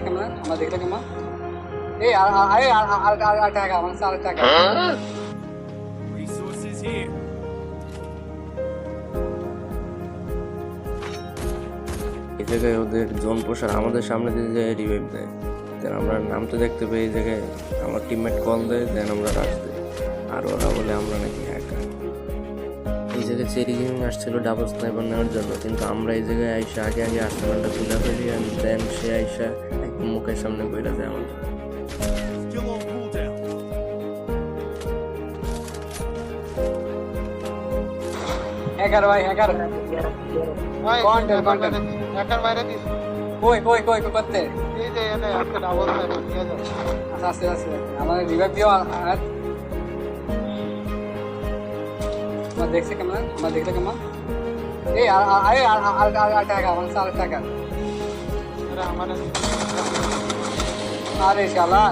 কেমন আমরা দেখলে কেমন এই আর টাকা আমার আর টাকা Resources here. এই জায়গায় ওদের জোন পোষার আমাদের সামনে দিয়ে যায় রিভাইভ দেয়। দেন আমরা নামতে দেখতে পাই এই জায়গায় আমার টিমমেট কল দেয়, দেন আমরা রাশ দিই। আর ওরা বলে আমরা নাকি হ্যাকার। এই জায়গায় চেরি গেমিং আসছিল ডাবল স্নাইপার নেওয়ার জন্য, কিন্তু আমরা এই জায়গায় আইসা আগে আর্সেনালটা তুলে ফেলি। অ্যান্ড দেন সে আইসা একদম মুখের সামনে বইলা যায় আমাদের। Still on cooldown. হ্যাকার ভাই হ্যাকার কন্টেন্ট হ্যাকার বাইরে দিস কই করতে এই যে এনে একটা ডাবল স্নাইপার নিয়ে যাও আস্তে আস্তে আমার রিভাইভ দিও আর আমরা দেখছে কেমন আমরা দেখলে কেমন এই আর টাকা আমার আর টাকা এরা আমাদের আরে শালা